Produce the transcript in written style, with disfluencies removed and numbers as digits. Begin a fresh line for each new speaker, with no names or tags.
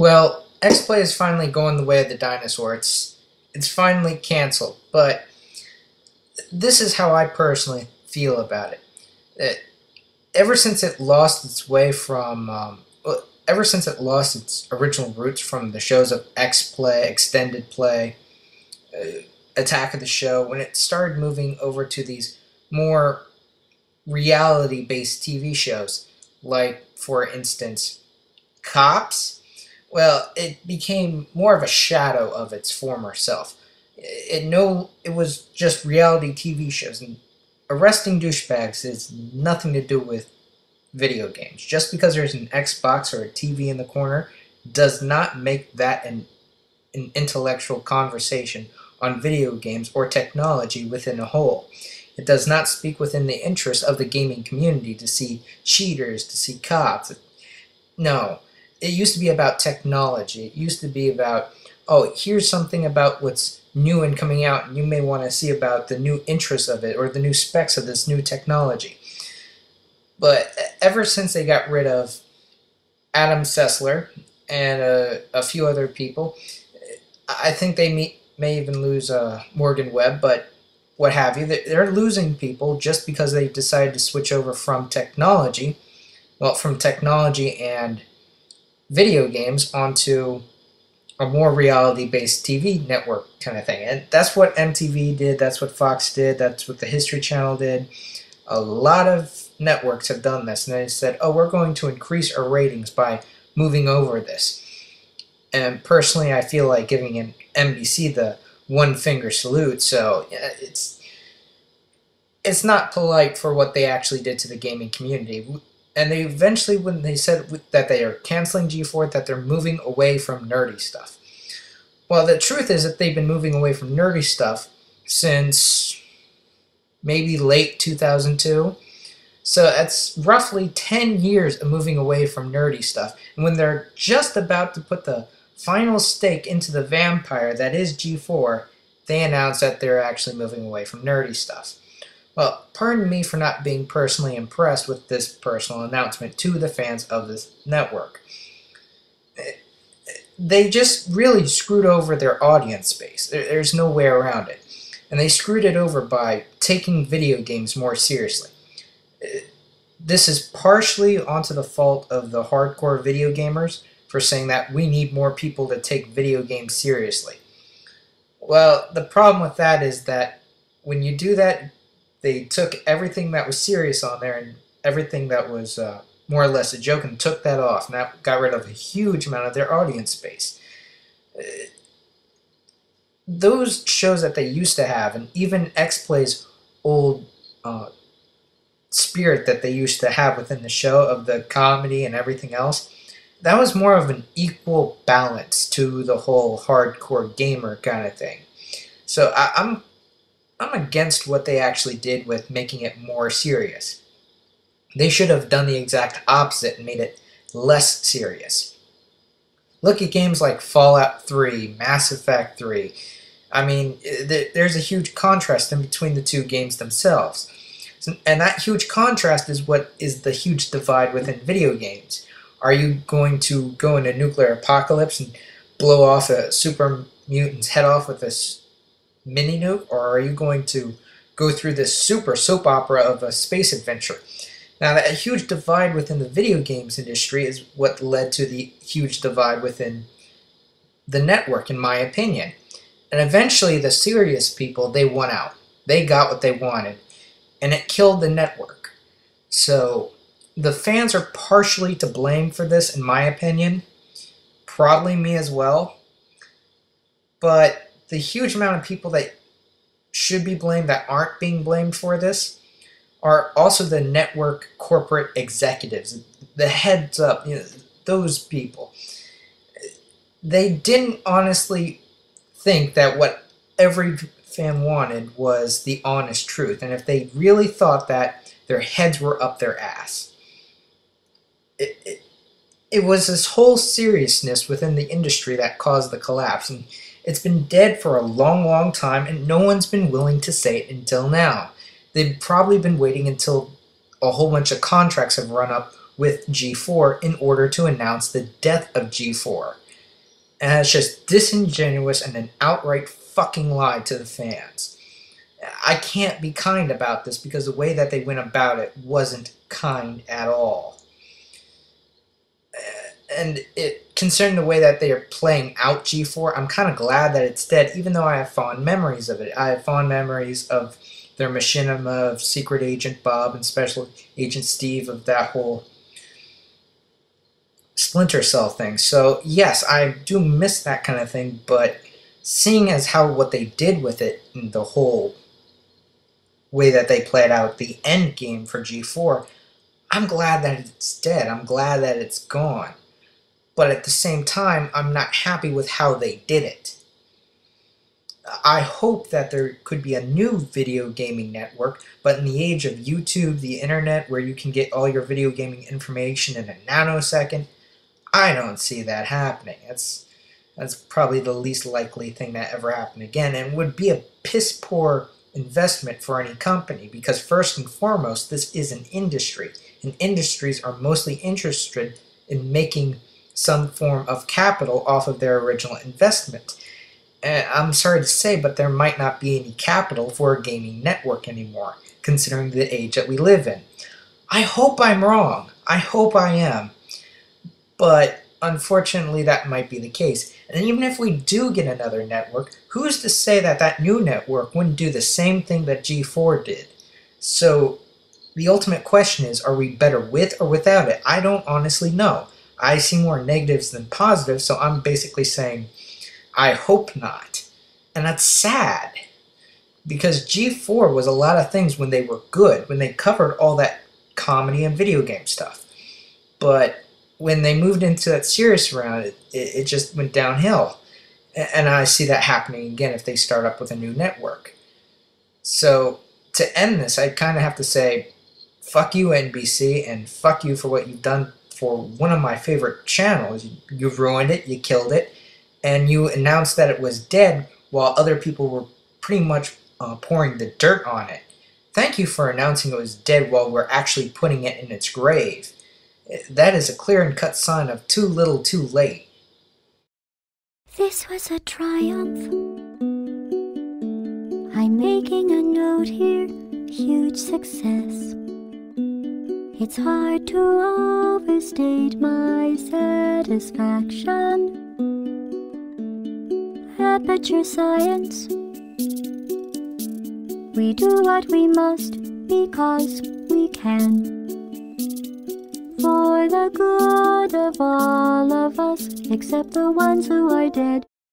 Well, X-Play is finally going the way of the dinosaur. It's finally canceled, but this is how I personally feel about it. Ever since it lost its way from, ever since it lost its original roots from the shows of X-Play, Extended Play, Attack of the Show, when it started moving over to these more reality-based TV shows, like, for instance, Cops, well, it became more of a shadow of its former self. It was just reality TV shows, and arresting douchebags is nothing to do with video games. Just because there's an Xbox or a TV in the corner does not make that an intellectual conversation on video games or technology within a whole. It does not speak within the interest of the gaming community to see cheaters, to see cops. No. It used to be about technology. It used to be about, oh, here's something about what's new and coming out, and you may want to see about the new interests of it or the new specs of this new technology. But ever since they got rid of Adam Sessler and a few other people, I think they may even lose Morgan Webb, but what have you. They're losing people just because they decided to switch over from technology, well, from technology and video games onto a more reality-based TV network kind of thing. And that's what MTV did, that's what Fox did, that's what the History Channel did. A lot of networks have done this, and they said, oh, we're going to increase our ratings by moving over this. And personally, I feel like giving an NBC the one-finger salute, so it's not polite for what they actually did to the gaming community. And they eventually, when they said that they are canceling G4, that they're moving away from nerdy stuff. Well, the truth is that they've been moving away from nerdy stuff since maybe late 2002. So that's roughly 10 years of moving away from nerdy stuff. And when they're just about to put the final stake into the vampire that is G4, they announce that they're actually moving away from nerdy stuff. Well, pardon me for not being personally impressed with this personal announcement to the fans of this network. They just really screwed over their audience base. There's no way around it. And they screwed it over by taking video games more seriously. This is partially onto the fault of the hardcore video gamers for saying that we need more people to take video games seriously. Well, the problem with that is that when you do that, they took everything that was serious on there and everything that was more or less a joke and took that off, and that got rid of a huge amount of their audience base. Those shows that they used to have, and even X-Play's old spirit that they used to have within the show of the comedy and everything else, that was more of an equal balance to the whole hardcore gamer kind of thing. So I'm against what they actually did with making it more serious. They should have done the exact opposite and made it less serious. Look at games like Fallout 3, Mass Effect 3. I mean, there's a huge contrast in between the two games themselves. And that huge contrast is what is the huge divide within video games. Are you going to go in a nuclear apocalypse and blow off a super mutant's head off with a mini nuke, or are you going to go through this super soap opera of a space adventure? Now, that huge divide within the video games industry is what led to the huge divide within the network, in my opinion. And eventually, the serious people, they won out. They got what they wanted, and it killed the network. So, the fans are partially to blame for this, in my opinion. Probably me as well. But the huge amount of people that should be blamed that aren't being blamed for this are also the network corporate executives, the heads up, those people. They didn't honestly think that what every fan wanted was the honest truth, and if they really thought that, their heads were up their ass. It was this whole seriousness within the industry that caused the collapse, and it's been dead for a long, long time, and no one's been willing to say it until now. They've probably been waiting until a whole bunch of contracts have run up with G4 in order to announce the death of G4. And that's just disingenuous and an outright fucking lie to the fans. I can't be kind about this because the way that they went about it wasn't kind at all. And concerning the way that they are playing out G4, I'm kind of glad that it's dead, even though I have fond memories of it. I have fond memories of their machinima, of Secret Agent Bob and Special Agent Steve, of that whole Splinter Cell thing. So yes, I do miss that kind of thing, but seeing as how what they did with it, and the whole way that they played out the end game for G4, I'm glad that it's dead. I'm glad that it's gone. But at the same time, I'm not happy with how they did it. I hope that there could be a new video gaming network, but in the age of YouTube, the internet, where you can get all your video gaming information in a nanosecond, I don't see that happening. That's probably the least likely thing that ever happened again, and would be a piss poor investment for any company, because first and foremost, this is an industry, and industries are mostly interested in making some form of capital off of their original investment. And I'm sorry to say, but there might not be any capital for a gaming network anymore, considering the age that we live in. I hope I'm wrong. I hope I am. But unfortunately, that might be the case. And even if we do get another network, who's to say that that new network wouldn't do the same thing that G4 did? So the ultimate question is, are we better with or without it? I don't honestly know. I see more negatives than positives, so I'm basically saying I hope not. And that's sad, because G4 was a lot of things when they were good, when they covered all that comedy and video game stuff. But when they moved into that serious round, it just went downhill. And I see that happening again if they start up with a new network. So to end this, I kind of have to say, fuck you, NBC, and fuck you for what you've done for one of my favorite channels. You've ruined it, you killed it, and you announced that it was dead while other people were pretty much pouring the dirt on it. Thank you for announcing it was dead while we're actually putting it in its grave. That is a clear and cut sign of too little too late.
This was a triumph. I'm making a note here, huge success. It's hard to overstate my satisfaction. Aperture Science. We do what we must because we can. For the good of all of us, except the ones who are dead.